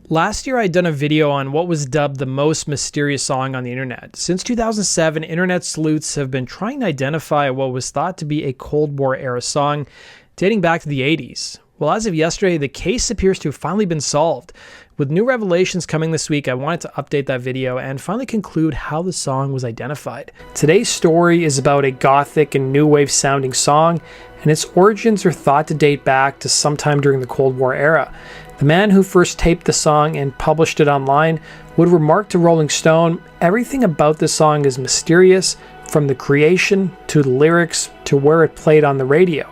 Last year, I'd done a video on what was dubbed the most mysterious song on the internet. Since 2007, internet sleuths have been trying to identify what was thought to be a Cold War era song dating back to the 80s. Well, as of yesterday, the case appears to have finally been solved. With new revelations coming this week, I wanted to update that video and finally conclude how the song was identified. Today's story is about a gothic and new wave sounding song, and its origins are thought to date back to sometime during the Cold War era. The man who first taped the song and published it online would remark to Rolling Stone, "Everything about this song is mysterious, from the creation to the lyrics to where it played on the radio.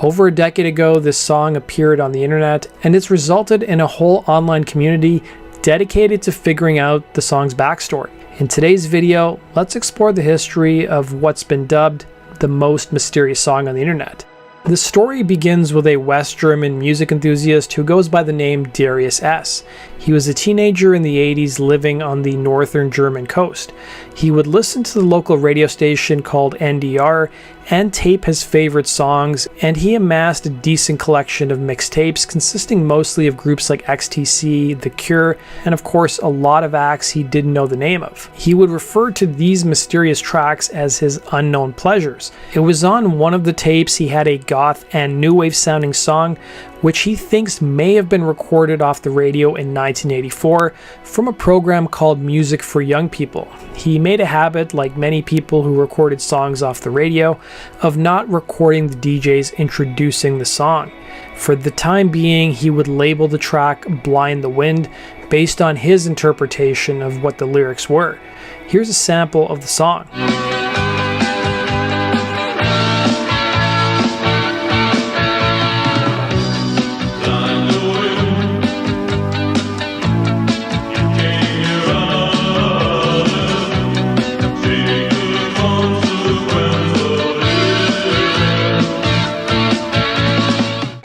Over a decade ago, this song appeared on the internet, and it's resulted in a whole online community dedicated to figuring out the song's backstory." In today's video, let's explore the history of what's been dubbed the most mysterious song on the internet. The story begins with a West German music enthusiast who goes by the name Darius S. He was a teenager in the 80s living on the northern German coast. He would listen to the local radio station called NDR and tape his favorite songs, and he amassed a decent collection of mixtapes consisting mostly of groups like XTC, The Cure, and of course a lot of acts he didn't know the name of. He would refer to these mysterious tracks as his unknown pleasures. It was on one of the tapes he had a goth and new wave sounding song which he thinks may have been recorded off the radio in 1984 from a program called Music for Young People. He made a habit, like many people who recorded songs off the radio, of not recording the DJs introducing the song. For the time being, he would label the track Blind the Wind based on his interpretation of what the lyrics were. Here's a sample of the song.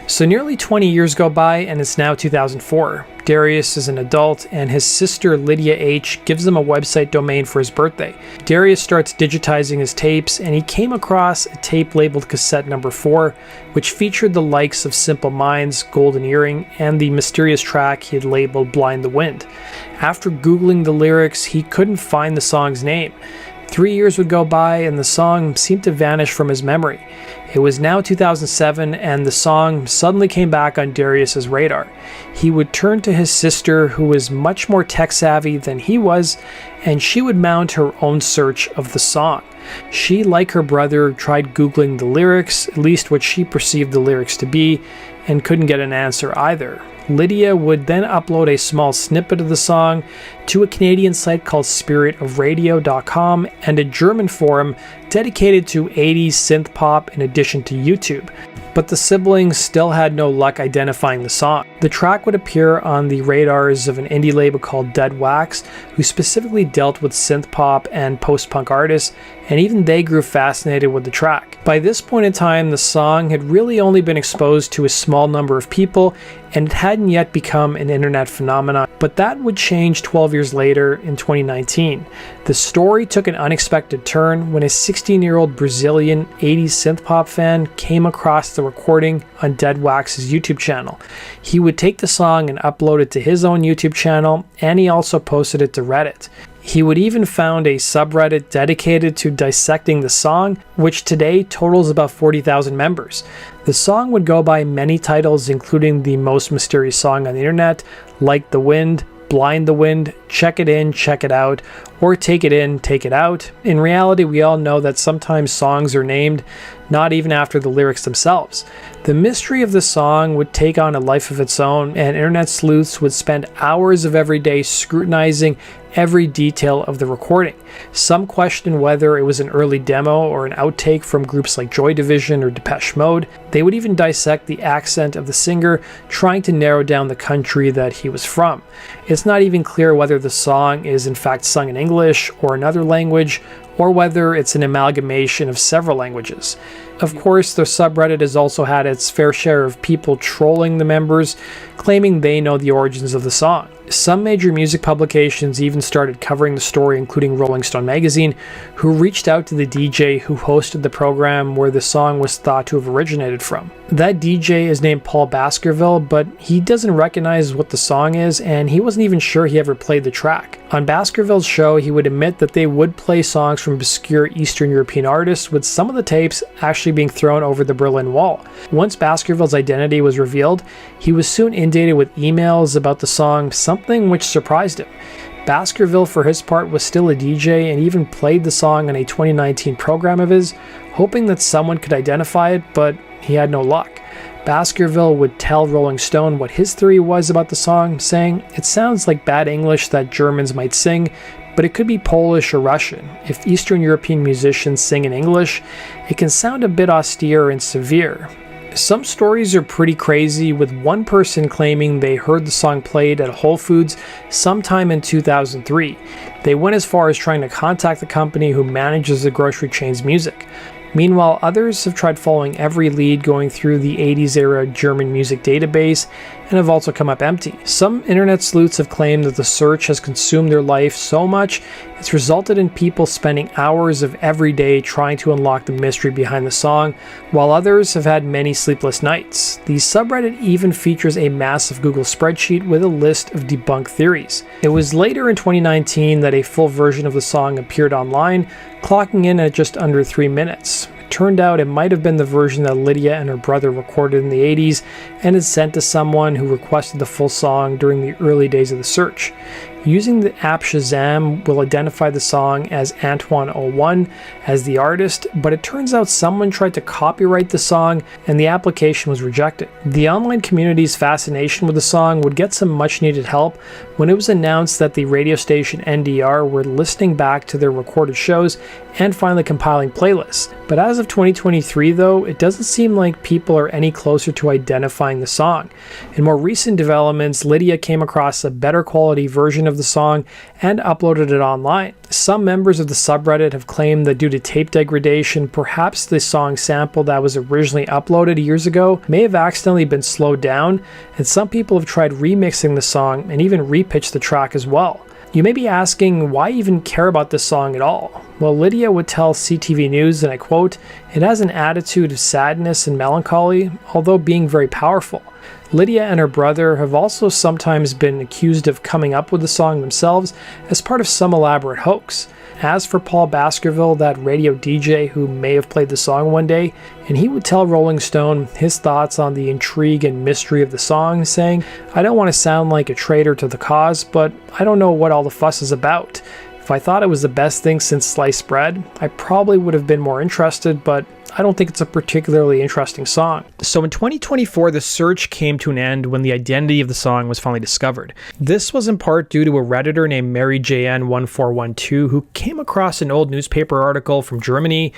So nearly 20 years go by and it's now 2004. Darius is an adult and his sister Lydia H gives him a website domain for his birthday. Darius starts digitizing his tapes and he came across a tape labeled cassette number 4, which featured the likes of Simple Minds, Golden Earring, and the mysterious track he had labeled Blind the Wind. After Googling the lyrics, he couldn't find the song's name. 3 years would go by and the song seemed to vanish from his memory. It was now 2007 and the song suddenly came back on Darius's radar. He would turn to his sister, who was much more tech savvy than he was, and she would mount her own search of the song. She, like her brother, tried Googling the lyrics, at least what she perceived the lyrics to be, and couldn't get an answer either. Lydia would then upload a small snippet of the song to a Canadian site called spiritofradio.com and a German forum dedicated to 80s synth pop in addition to YouTube. But the siblings still had no luck identifying the song. The track would appear on the radars of an indie label called Dead Wax, who specifically dealt with synth pop and post-punk artists, and even they grew fascinated with the track. By this point in time, the song had really only been exposed to a small number of people, and it hadn't yet become an internet phenomenon. But that would change 12 years later in 2019. The story took an unexpected turn when a 16-year-old Brazilian 80s synth-pop fan came across the recording on Dead Wax's YouTube channel. He would take the song and upload it to his own YouTube channel, and he also posted it to Reddit. He would even found a subreddit dedicated to dissecting the song, which today totals about 40,000 members. The song would go by many titles, including the most mysterious song on the internet, Like the Wind, Blind the Wind, Check It In, Check It Out, or Take It In, Take It Out. In reality, we all know that sometimes songs are named not even after the lyrics themselves. The mystery of the song would take on a life of its own, and internet sleuths would spend hours of every day scrutinizing every detail of the recording. Some question whether it was an early demo or an outtake from groups like Joy Division or Depeche Mode. They would even dissect the accent of the singer, trying to narrow down the country that he was from. It's not even clear whether the song is in fact sung in English or another language, or whether it's an amalgamation of several languages. Of course, the subreddit has also had its fair share of people trolling the members, claiming they know the origins of the song. Some major music publications even started covering the story, including Rolling Stone magazine, who reached out to the DJ who hosted the program where the song was thought to have originated from. That DJ is named Paul Baskerville, but he doesn't recognize what the song is, and he wasn't even sure he ever played the track. On Baskerville's show, he would admit that they would play songs from obscure Eastern European artists, with some of the tapes actually being thrown over the Berlin Wall. Once Baskerville's identity was revealed, he was soon inundated with emails about the song, something which surprised him. Baskerville, for his part, was still a DJ and even played the song on a 2019 program of his, hoping that someone could identify it, but he had no luck. Baskerville would tell Rolling Stone what his theory was about the song, saying, "It sounds like bad English that Germans might sing, but it could be Polish or Russian. If Eastern European musicians sing in English, it can sound a bit austere and severe." Some stories are pretty crazy, with one person claiming they heard the song played at Whole Foods sometime in 2003. They went as far as trying to contact the company who manages the grocery chain's music. Meanwhile, others have tried following every lead going through the 80s era German music database and have also come up empty. Some internet sleuths have claimed that the search has consumed their life so much it's resulted in people spending hours of every day trying to unlock the mystery behind the song, while others have had many sleepless nights. The subreddit even features a massive Google spreadsheet with a list of debunked theories. It was later in 2019 that a full version of the song appeared online, clocking in at just under 3 minutes. It turned out it might have been the version that Lydia and her brother recorded in the 80s and had sent to someone who requested the full song during the early days of the search. Using the app Shazam will identify the song as Antoine01 as the artist, but it turns out someone tried to copyright the song and the application was rejected. The online community's fascination with the song would get some much needed help when it was announced that the radio station NDR were listening back to their recorded shows and finally compiling playlists. But as of 2023 though, it doesn't seem like people are any closer to identifying the song. In more recent developments, Lydia came across a better quality version of the song and uploaded it online. Some members of the subreddit have claimed that due to tape degradation, perhaps the song sample that was originally uploaded years ago may have accidentally been slowed down, and some people have tried remixing the song and even repitched the track as well. You may be asking, why even care about this song at all? Well, Lydia would tell CTV News, and I quote, "It has an attitude of sadness and melancholy, although being very powerful." Lydia and her brother have also sometimes been accused of coming up with the song themselves as part of some elaborate hoax. As for Paul Baskerville, that radio DJ who may have played the song one day, and he would tell Rolling Stone his thoughts on the intrigue and mystery of the song, saying, "I don't want to sound like a traitor to the cause, but I don't know what all the fuss is about. If I thought it was the best thing since sliced bread, I probably would have been more interested, but I don't think it's a particularly interesting song." So in 2024, the search came to an end when the identity of the song was finally discovered. This was in part due to a Redditor named MaryJN1412 who came across an old newspaper article from Germany,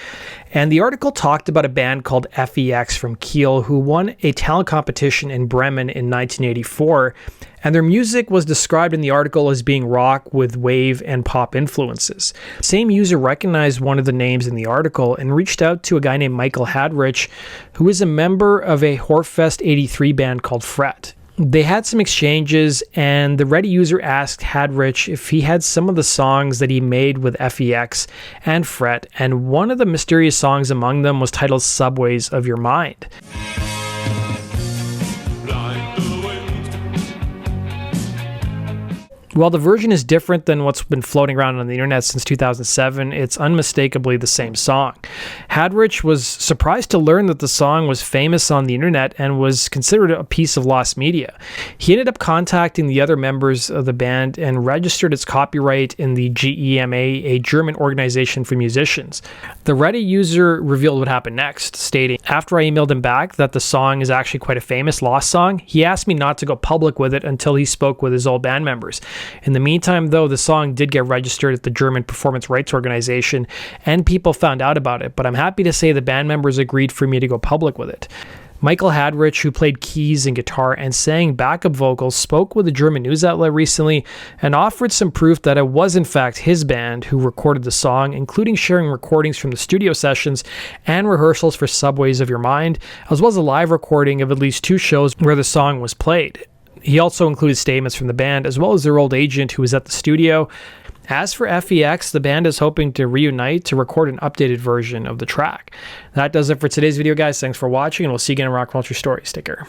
and the article talked about a band called FEX from Kiel who won a talent competition in Bremen in 1984, and their music was described in the article as being rock with wave and pop influences. The same user recognized one of the names in the article and reached out to a guy named Michael Hadrich, who is a member of a Horfest 83 band called Fret. They had some exchanges, and the Reddit user asked Hadrich if he had some of the songs that he made with FEX and Fret, and one of the mysterious songs among them was titled Subways of Your Mind. While the version is different than what's been floating around on the internet since 2007, it's unmistakably the same song. Hadrich was surprised to learn that the song was famous on the internet and was considered a piece of lost media. He ended up contacting the other members of the band and registered its copyright in the GEMA, a German organization for musicians. The Reddit user revealed what happened next, stating, "After I emailed him back that the song is actually quite a famous lost song, he asked me not to go public with it until he spoke with his old band members. In the meantime, though, the song did get registered at the German Performance Rights Organization, and people found out about it, but I'm happy to say the band members agreed for me to go public with it." Michael Hadrich, who played keys and guitar and sang backup vocals, spoke with a German news outlet recently and offered some proof that it was in fact his band who recorded the song, including sharing recordings from the studio sessions and rehearsals for Subways of Your Mind, as well as a live recording of at least 2 shows where the song was played. He also included statements from the band, as well as their old agent who was at the studio. As for FEX, the band is hoping to reunite to record an updated version of the track. That does it for today's video, guys. Thanks for watching, and we'll see you again in Rock Culture Stories. Take care.